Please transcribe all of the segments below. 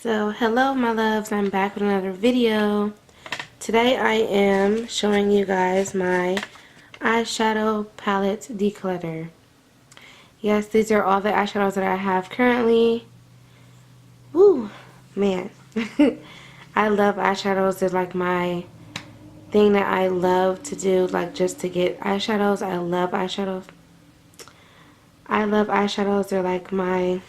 So hello my loves, I'm back with another video. Today I am showing you guys my eyeshadow palette declutter. Yes, these are all the eyeshadows that I have currently. Woo, man. I love eyeshadows. They're like my thing that I love to do, like just to get eyeshadows. I love eyeshadows. I love eyeshadows. They're like my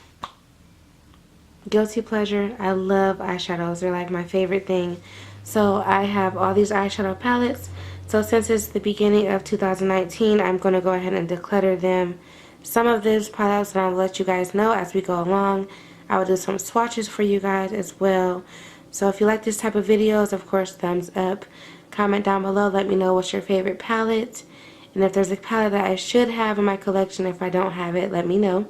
guilty pleasure. I love eyeshadows. They're like my favorite thing. So I have all these eyeshadow palettes. So since it's the beginning of 2019, I'm going to go ahead and declutter them. Some of these products, and I'll let you guys know as we go along. I will do some swatches for you guys as well. So if you like this type of videos, of course, thumbs up. Comment down below. Let me know what's your favorite palette. And if there's a palette that I should have in my collection, if I don't have it, let me know.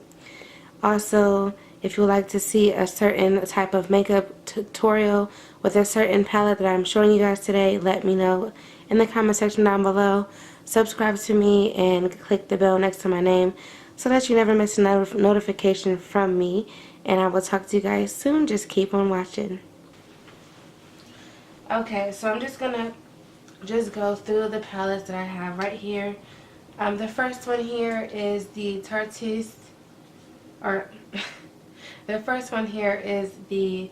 Also, if you would like to see a certain type of makeup tutorial with a certain palette that I'm showing you guys today, let me know in the comment section down below. Subscribe to me and click the bell next to my name so that you never miss a notification from me. And I will talk to you guys soon. Just keep on watching. Okay, so I'm just going to go through the palettes that I have right here. The first one here is the Tarte, or the first one here is the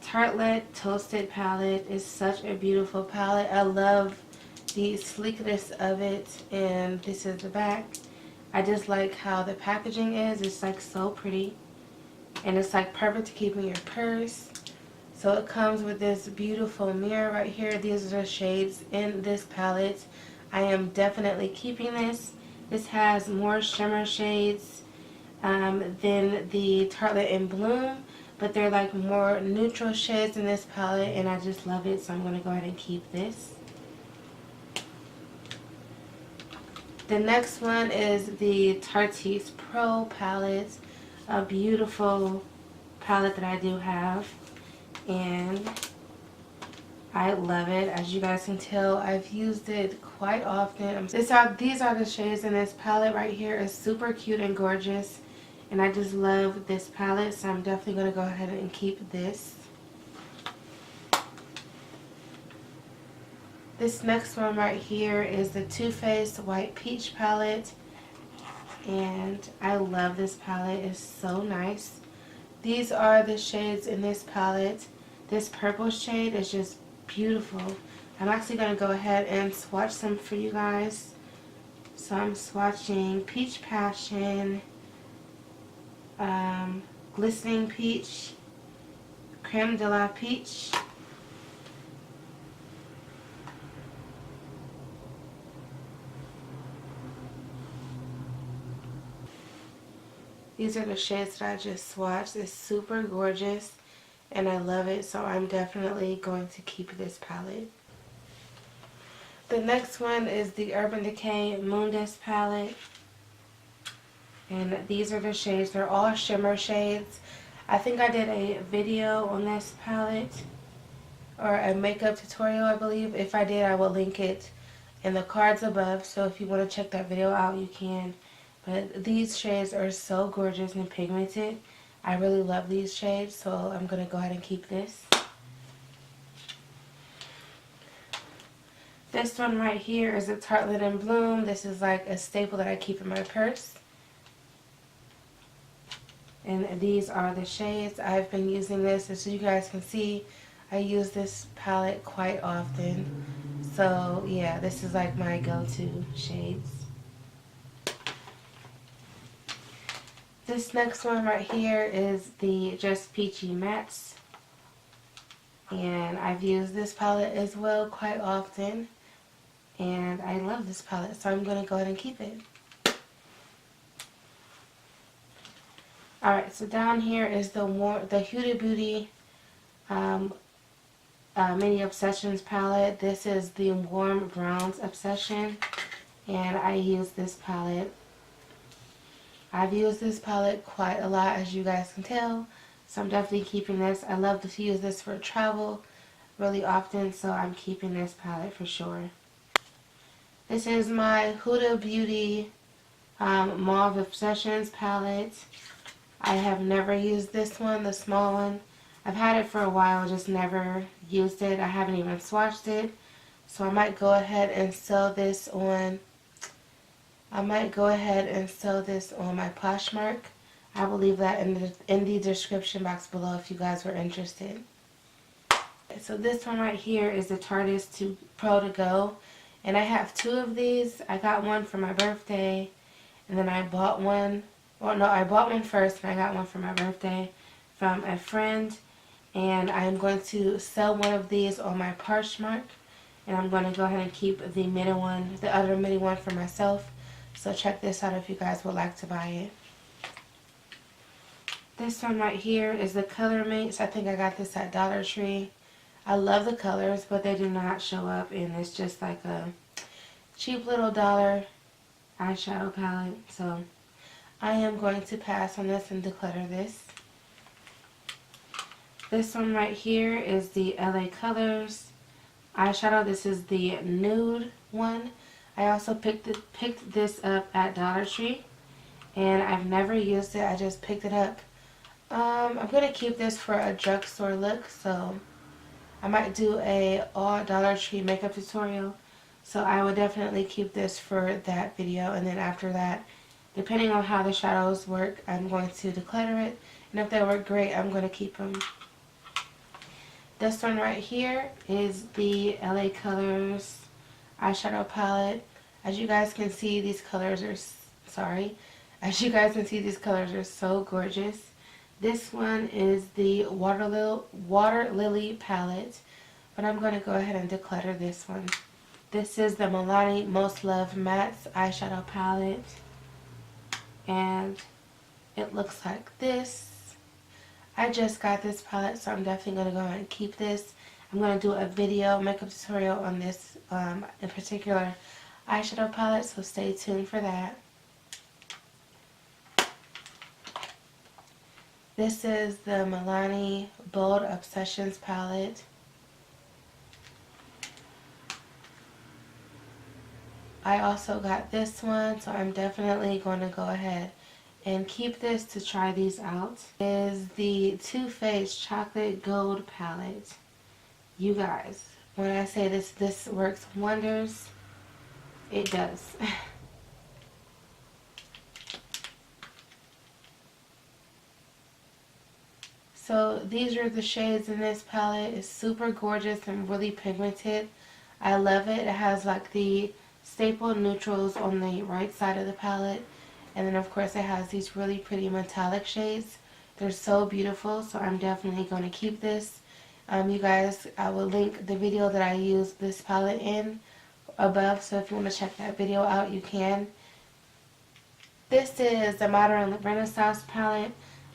Tartelette Toasted palette. It's such a beautiful palette. I love the sleekness of it, and this is the back. I just like how the packaging is. It's like so pretty, and it's like perfect to keep in your purse. So it comes with this beautiful mirror right here. These are the shades in this palette. I am definitely keeping this. This has more shimmer shades than the Tartelette in Bloom, but they're like more neutral shades in this palette, and I just love it, so I'm going to go ahead and keep this. The next one is the Tarte's Pro palette, a beautiful palette that I do have, and I love it. As you guys can tell, I've used it quite often. These are the shades in this palette right here. It's super cute and gorgeous, and I just love this palette, so I'm definitely going to go ahead and keep this. This next one right here is the Too Faced White Peach palette, and I love this palette. It's so nice. These are the shades in this palette. This purple shade is just beautiful. I'm actually going to go ahead and swatch some for you guys. So I'm swatching Peach Passion, Glistening Peach, Creme de la Peach, these are the shades that I just swatched. It's super gorgeous and I love it, so I'm definitely going to keep this palette. The next one is the Urban Decay Moon Dust palette. And these are the shades. They're all shimmer shades. I think I did a video on this palette, or a makeup tutorial, I believe. If I did, I will link it in the cards above. So if you want to check that video out, you can. But these shades are so gorgeous and pigmented. I really love these shades, so I'm going to go ahead and keep this. This one right here is a Tartelette in Bloom. This is like a staple that I keep in my purse. And these are the shades. I've been using this. As you guys can see, I use this palette quite often. So yeah, this is like my go-to shades. This next one right here is the Just Peachy Mattes. And I've used this palette as well quite often. And I love this palette, so I'm going to go ahead and keep it. Alright, so down here is the Huda Beauty Mini Obsessions palette. This is the Warm Browns Obsession, and I use this palette. I've used this palette quite a lot, as you guys can tell, so I'm definitely keeping this. I love to use this for travel really often, so I'm keeping this palette for sure. This is my Huda Beauty Mauve Obsessions palette. I have never used this one, the small one. I've had it for a while, just never used it. I haven't even swatched it. So I might go ahead and sell this on my Poshmark. I will leave that in the description box below if you guys were interested. So this one right here is the Tarte Pro To Go. And I have 2 of these. I got one for my birthday. And then I bought one. Well, no, I bought one first and I got one for my birthday from a friend. And I'm going to sell one of these on my Poshmark. And I'm going to go ahead and keep the other mini one for myself. So check this out if you guys would like to buy it. This one right here is the Color Mates. I think I got this at Dollar Tree. I love the colors, but they do not show up, and it's just like a cheap little dollar eyeshadow palette. So I am going to pass on this and declutter this. This one right here is the LA Colors eyeshadow. This is the nude one. I also picked this up at Dollar Tree, and I've never used it. I just picked it up. I'm going to keep this for a drugstore look, so I might do a all Dollar Tree makeup tutorial. So I will definitely keep this for that video, and then after that, depending on how the shadows work, I'm going to declutter it, and if they work great, I'm going to keep them. This one right here is the LA Colors eyeshadow palette. As you guys can see, these colors are so gorgeous. This one is the Water Lily palette, but I'm going to go ahead and declutter this one. This is the Milani Most Loved Mattes eyeshadow palette, and it looks like this. I just got this palette, so I'm definitely going to go ahead and keep this. I'm going to do a video makeup tutorial on this in particular eyeshadow palette, so stay tuned for that. This is the Milani Bold Obsessions palette. I also got this one, so I'm definitely going to go ahead and keep this to try these out. Is the Too Faced Chocolate Gold palette. You guys, when I say this works wonders, it does. So these are the shades in this palette. It's super gorgeous and really pigmented. I love it. It has like the staple neutrals on the right side of the palette. And then of course it has these really pretty metallic shades. They're so beautiful, so I'm definitely going to keep this. You guys, I will link the video that I used this palette in above, so if you want to check that video out, you can. This is the Modern Renaissance palette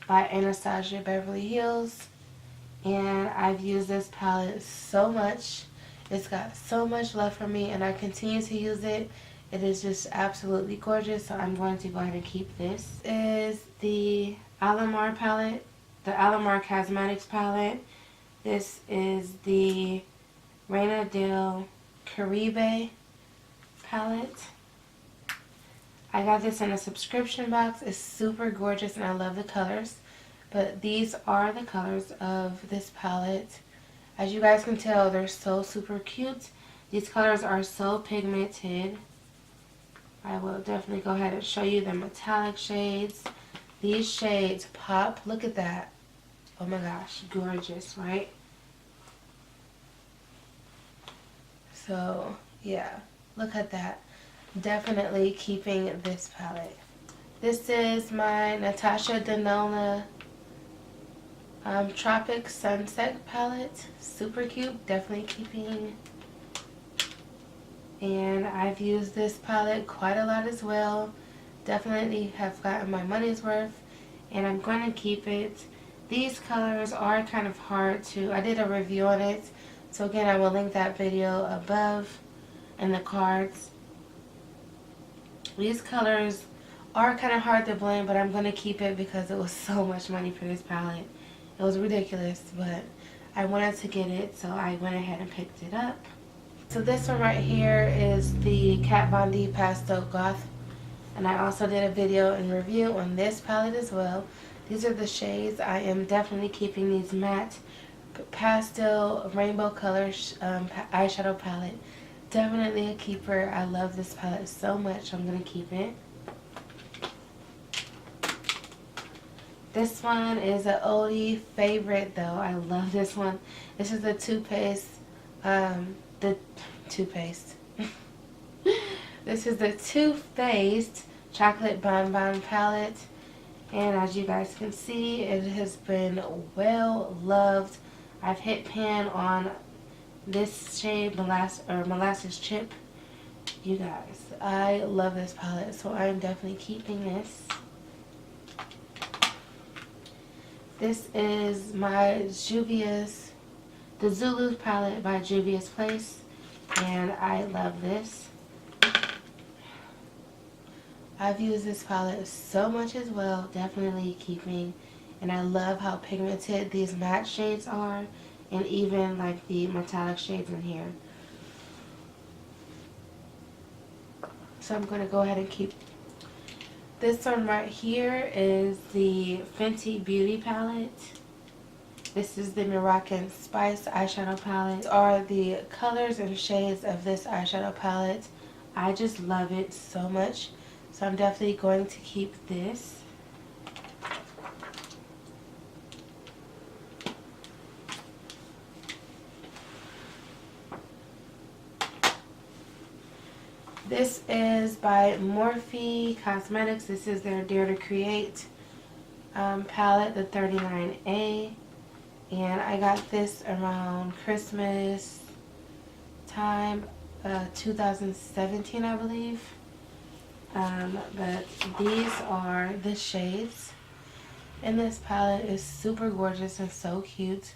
by Anastasia Beverly Hills, and I've used this palette so much. It's got so much love for me, and I continue to use it. It is just absolutely gorgeous, so I'm going to go ahead and keep this. This is the Alamar palette, the Alamar Cosmetics palette. This is the Reina del Caribe palette. I got this in a subscription box. It's super gorgeous and I love the colors. But these are the colors of this palette. As you guys can tell, they're so super cute. These colors are so pigmented. I will definitely go ahead and show you the metallic shades. These shades pop. Look at that. Oh my gosh, gorgeous, right? So, yeah, look at that. Definitely keeping this palette. This is my Natasha Denona Tropic Sunset palette. Super cute. Definitely keeping. And I've used this palette quite a lot as well. Definitely have gotten my money's worth. And I'm going to keep it. These colors are kind of hard to... I did a review on it. So again, I will link that video above in the cards. These colors are kind of hard to blend, but I'm going to keep it because it was so much money for this palette. It was ridiculous, but I wanted to get it, so I went ahead and picked it up. So this one right here is the Kat Von D Pastel Goth. And I also did a video and review on this palette as well. These are the shades. I am definitely keeping these matte pastel rainbow color eyeshadow palette. Definitely a keeper. I love this palette so much. I'm going to keep it. This one is an oldie favorite though. I love this one. This is the Too Faced. This is the Too Faced Chocolate Bonbon Palette. And as you guys can see, it has been well loved. I've hit pan on this shade, Molasses Chip. You guys, I love this palette, so I'm definitely keeping this. This is my Juvia's, the Zulu palette by Juvia's Place, and I love this. I've used this palette so much as well, definitely keeping, and I love how pigmented these matte shades are, and even like the metallic shades in here. So I'm going to go ahead and keep. This one right here is the Fenty Beauty palette. This is the Moroccan Spice eyeshadow palette. These are the colors and shades of this eyeshadow palette. I just love it so much. So I'm definitely going to keep this. This is by Morphe Cosmetics. This is their Dare to Create palette, the 39A. And I got this around Christmas time, 2017, I believe. But these are the shades. And this palette is super gorgeous and so cute.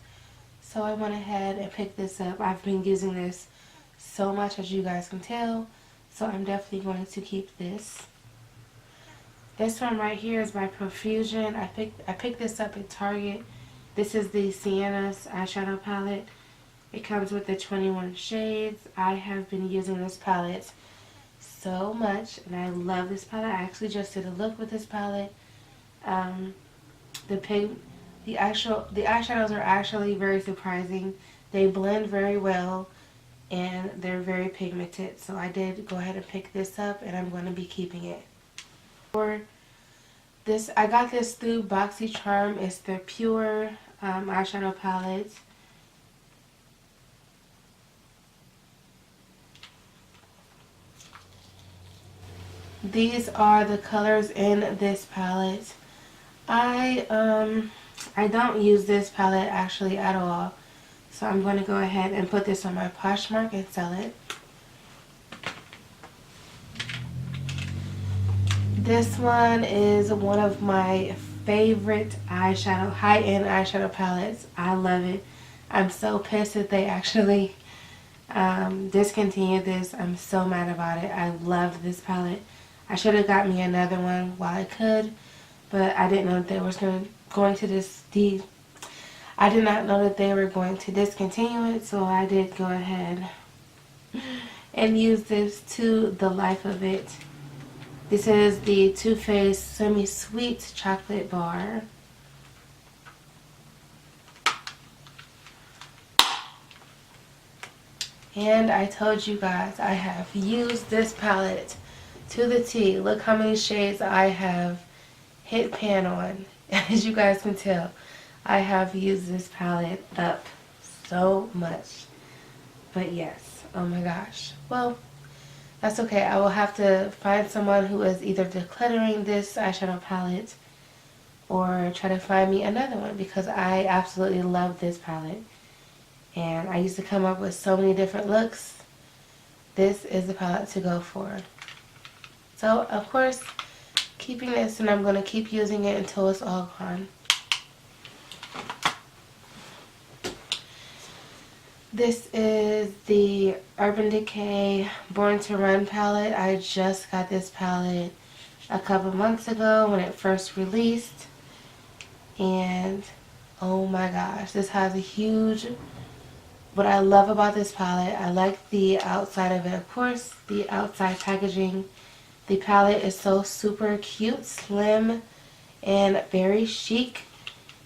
So I went ahead and picked this up. I've been using this so much, as you guys can tell. So I'm definitely going to keep this. This one right here is by Profusion. I picked this up at Target. This is the Sienna's eyeshadow palette. It comes with the 21 shades. I have been using this palette so much, and I love this palette. I actually just did a look with this palette. The eyeshadows are actually very surprising. They blend very well, and they're very pigmented. So I did go ahead and pick this up, and I'm going to be keeping it. For this, I got this through BoxyCharm. It's the Pure eyeshadow palette. These are the colors in this palette. I don't use this palette actually at all. So I'm going to go ahead and put this on my Poshmark and sell it. This one is one of my favorite eyeshadow, high-end eyeshadow palettes. I love it. I'm so pissed that they actually discontinued this. I'm so mad about it. I love this palette. I should have got me another one while I could, but I didn't know that they were going to I did not know that they were going to discontinue it, so I did go ahead and use this to the life of it. This is the Too Faced Semi-Sweet Chocolate Bar. And I told you guys I have used this palette to the T. Look how many shades I have hit pan on. As you guys can tell, I have used this palette up so much. But yes, oh my gosh. Well, that's okay. I will have to find someone who is either decluttering this eyeshadow palette or try to find me another one, because I absolutely love this palette. And I used to come up with so many different looks. This is the palette to go for. So, of course, keeping this, and I'm going to keep using it until it's all gone. This is the Urban Decay Born to Run palette. I just got this palette a couple months ago when it first released. And, oh my gosh, this has a huge... What I love about this palette, I like the outside of it. Of course, the outside packaging. The palette is so super cute, slim, and very chic.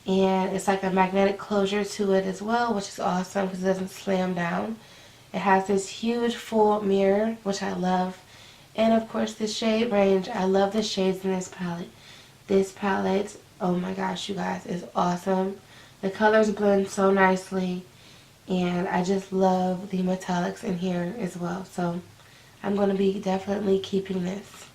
And it's like a magnetic closure to it as well, which is awesome because it doesn't slam down. It has this huge full mirror, which I love. And of course the shade range. I love the shades in this palette. This palette, oh my gosh, you guys, is awesome. The colors blend so nicely. And I just love the metallics in here as well. So I'm going to be definitely keeping this.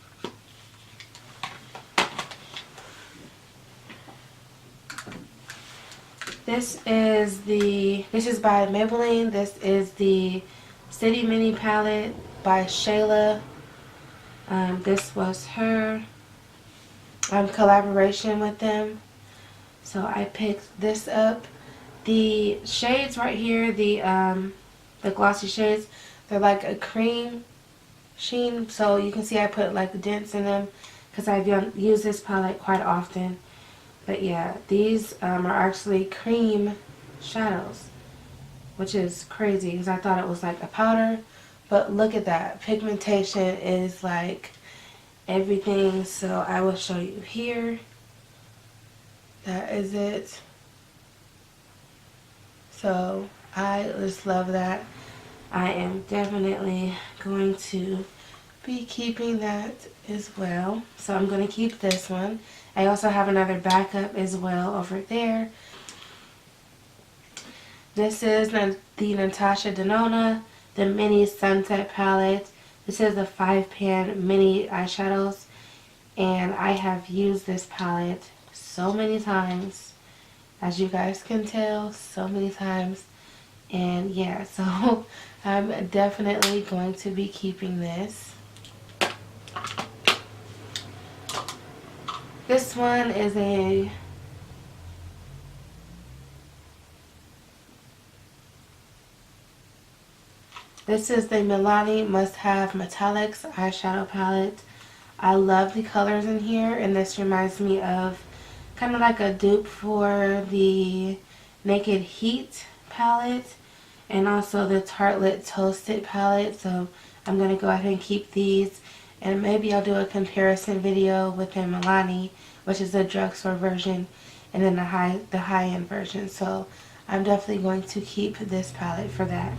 This is by Maybelline. This is the City Mini palette by Shayla. This was her collaboration with them. So I picked this up. The shades right here, the glossy shades, they're like a cream sheen. So you can see I put like dents in them because I use this palette quite often. But yeah, these are actually cream shadows, which is crazy because I thought it was like a powder. But look at that. Pigmentation is like everything. So I will show you here. That is it. So I just love that. I am definitely going to be keeping that as well. So I'm going to keep this one. I also have another backup as well over there. This is the Natasha Denona, the mini sunset palette. This is the 5-pan mini eyeshadows. And I have used this palette so many times. As you guys can tell, so many times. And yeah, so I'm definitely going to be keeping this. This one is this is the Milani Must Have Metallics eyeshadow palette. I love the colors in here, and this reminds me of kind of like a dupe for the Naked Heat palette and also the Tartelette Toasted palette. So I'm going to go ahead and keep these, and maybe I'll do a comparison video with the Milani, which is the drugstore version, and then the high-end version. So I'm definitely going to keep this palette for that.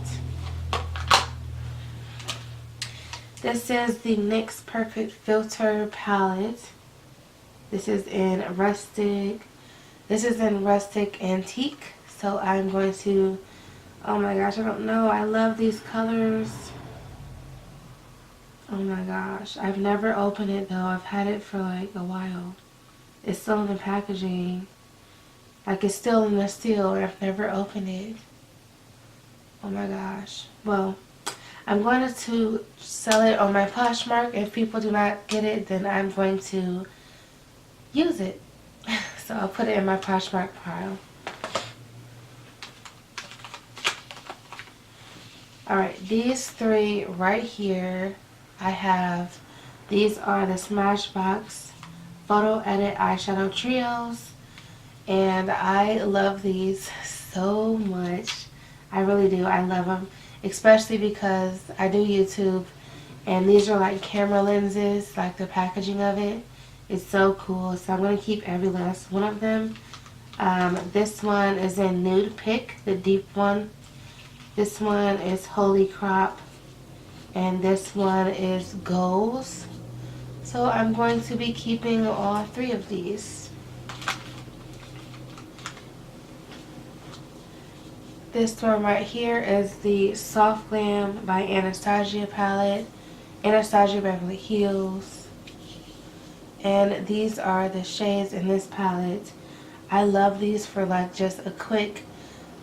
This is the NYX Perfect Filter palette. This is in rustic. This is in rustic antique. So I'm going to, oh my gosh, I don't know. I love these colors. Oh my gosh. I've never opened it though. I've had it for like a while. It's still in the packaging. Like it's still in the seal, and I've never opened it. Oh my gosh. Well, I'm going to sell it on my Poshmark. If people do not get it, then I'm going to use it. So I'll put it in my Poshmark pile. Alright, these three right here, I have, these are the Smashbox Photo Edit Eyeshadow Trios. And I love these so much. I really do. I love them. Especially because I do YouTube. And these are like camera lenses, like the packaging of it. It's so cool. So I'm going to keep every last one of them. This one is in Nude Pick, the deep one. This one is Holy Crop. And this one is Goals. So I'm going to be keeping all three of these. This one right here is the Soft Glam by Anastasia palette. Anastasia Beverly Hills. And these are the shades in this palette. I love these for like just a quick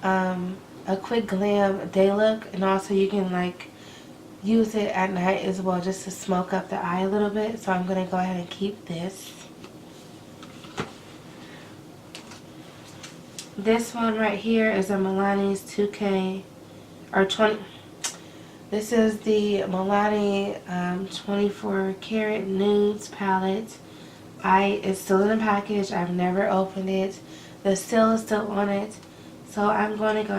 glam day look, and also you can like use it at night as well just to smoke up the eye a little bit. So I'm going to go ahead and keep this. This one right here is a Milani's 2K or 20. This is the Milani 24 Karat Nudes palette. It's still in the package. I've never opened it. The seal is still on it. So I'm going to go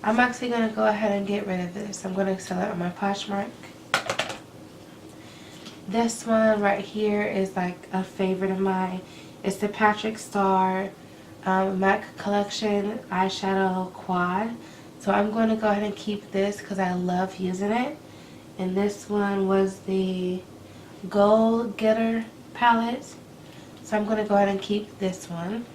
I'm actually going to go ahead and get rid of this. I'm going to sell it on my Poshmark. This one right here is like a favorite of mine. It's the Patrick Star MAC Collection Eyeshadow Quad. So I'm going to go ahead and keep this because I love using it. And this one was the Gold Getter palette. So I'm going to go ahead and keep this one.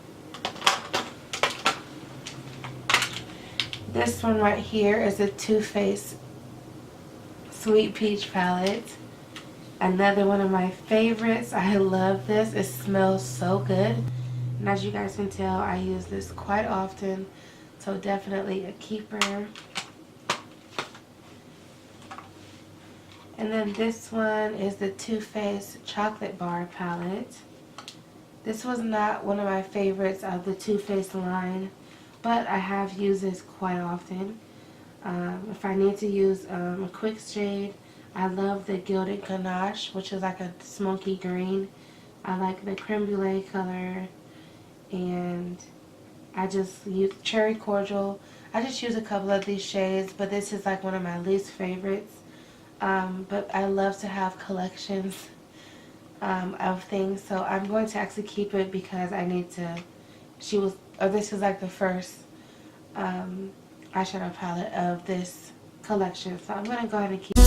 This one right here is a Too Faced Sweet Peach palette. Another one of my favorites. I love this. It smells so good. And as you guys can tell, I use this quite often. So definitely a keeper. And then this one is the Too Faced Chocolate Bar palette. This was not one of my favorites of the Too Faced line, but I have used this quite often. If I need to use a quick shade, I love the Gilded Ganache, which is like a smoky green. I like the creme brulee color, and I just use Cherry Cordial. I just use a couple of these shades, but this is like one of my least favorites. But I love to have collections of things, so I'm going to actually keep it because I need to. This is like the first eyeshadow palette of this collection, so I'm going to go ahead and keep it.